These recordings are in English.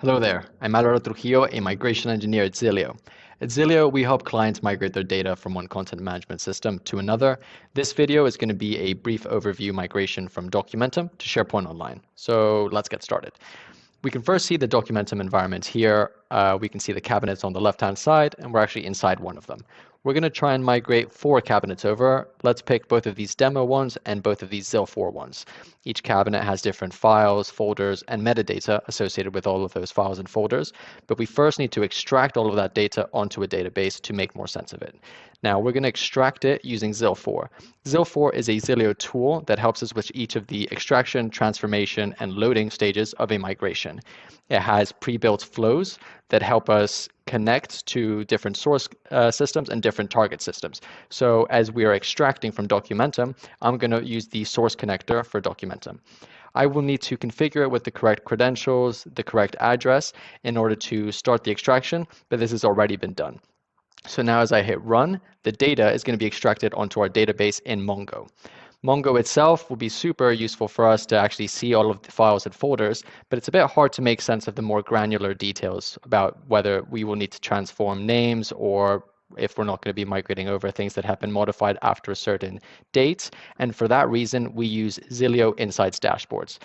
Hello there, I'm Alvaro, a migration engineer at Xilio. At Xilio, we help clients migrate their data from one content management system to another. This video is going to be a brief overview migration from Documentum to Sharepoint Online. So let's get started. We can first see the Documentum environment here. We can see the cabinets on the left-hand side, and we're actually inside one of them. We're going to try and migrate 4 cabinets over. Let's pick both of these demo ones and both of these Xil4 ones. Each cabinet has different files, folders, and metadata associated with all of those files and folders, but we first need to extract all of that data onto a database to make more sense of it. Now, we're going to extract it using Xil4. Xil4 is a Xilio tool that helps us with each of the extraction, transformation, and loading stages of a migration. It has pre-built flows that help us connect to different source systems and different target systems. So as we are extracting from Documentum, I'm going to use the source connector for Documentum. I will need to configure it with the correct credentials, the correct address in order to start the extraction, but this has already been done. So now as I hit run, the data is going to be extracted onto our database in Mongo. Mongo itself will be super useful for us to actually see all of the files and folders, but it's a bit hard to make sense of the more granular details about whether we will need to transform names or if we're not going to be migrating over things that have been modified after a certain date. And for that reason, we use Xillio Insights Dashboards.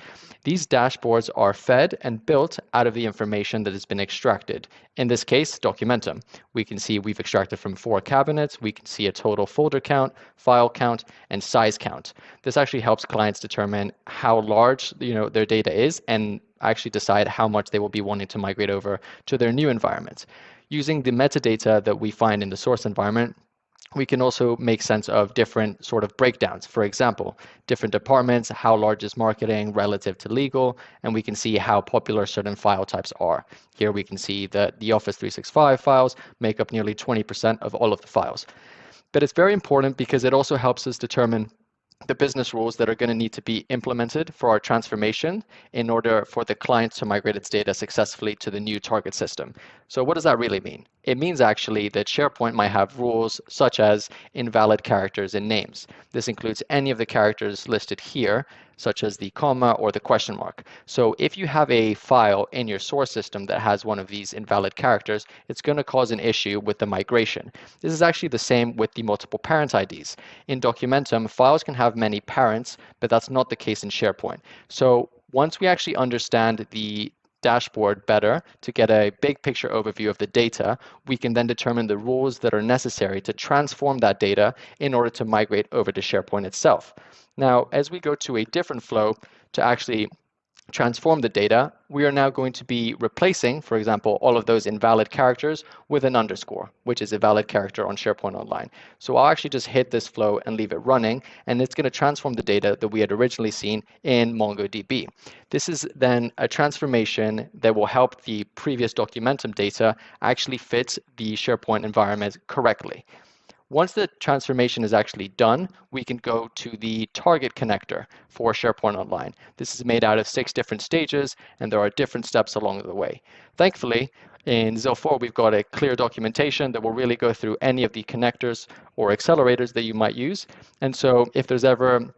These dashboards are fed and built out of the information that has been extracted. In this case, Documentum. We can see we've extracted from 4 cabinets. We can see a total folder count, file count, and size count. This actually helps clients determine how large their data is and actually decide how much they will be wanting to migrate over to their new environment. Using the metadata that we find in the source environment, we can also make sense of different sort of breakdowns. For example, different departments, how large is marketing relative to legal, and we can see how popular certain file types are. Here we can see that the Office 365 files make up nearly 20% of all of the files. But it's very important because it also helps us determine the business rules that are going to need to be implemented for our transformation in order for the client to migrate its data successfully to the new target system. So what does that really mean? It means actually that SharePoint might have rules such as invalid characters in names. This includes any of the characters listed here, such as the comma or the question mark. So if you have a file in your source system that has one of these invalid characters, it's going to cause an issue with the migration. This is actually the same with the multiple parent IDs. In Documentum, files can have many parents, but that's not the case in SharePoint. So once we actually understand the dashboard better to get a big picture overview of the data, we can then determine the rules that are necessary to transform that data in order to migrate over to SharePoint itself. Now, as we go to a different flow to actually transform the data, we are now going to be replacing, for example, all of those invalid characters with an underscore, which is a valid character on SharePoint Online. So I'll actually just hit this flow and leave it running, and it's going to transform the data that we had originally seen in MongoDB. This is then a transformation that will help the previous Documentum data actually fit the SharePoint environment correctly. Once the transformation is actually done, we can go to the target connector for SharePoint Online. This is made out of 6 different stages, and there are different steps along the way. Thankfully, in Xil4, we've got a clear documentation that will really go through any of the connectors or accelerators that you might use. And so if there's ever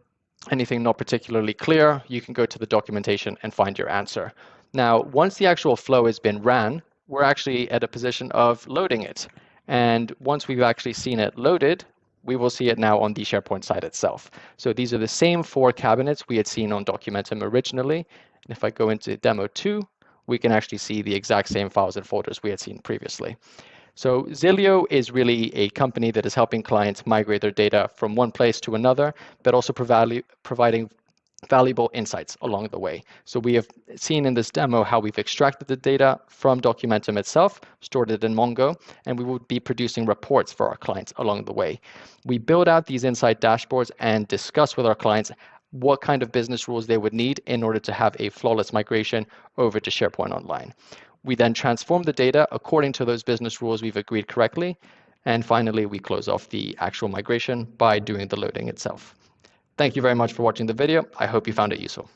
anything not particularly clear, you can go to the documentation and find your answer. Now, once the actual flow has been ran, we're actually at a position of loading it. And once we've actually seen it loaded, we will see it now on the SharePoint site itself. So these are the same 4 cabinets we had seen on Documentum originally. And if I go into demo 2, we can actually see the exact same files and folders we had seen previously. So Xilio is really a company that is helping clients migrate their data from one place to another, but also providing valuable insights along the way. So we have seen in this demo how we've extracted the data from Documentum itself, stored it in Mongo, and we will be producing reports for our clients along the way. We build out these insight dashboards and discuss with our clients what kind of business rules they would need in order to have a flawless migration over to SharePoint Online. We then transform the data according to those business rules we've agreed correctly, and finally we close off the actual migration by doing the loading itself. Thank you very much for watching the video. I hope you found it useful.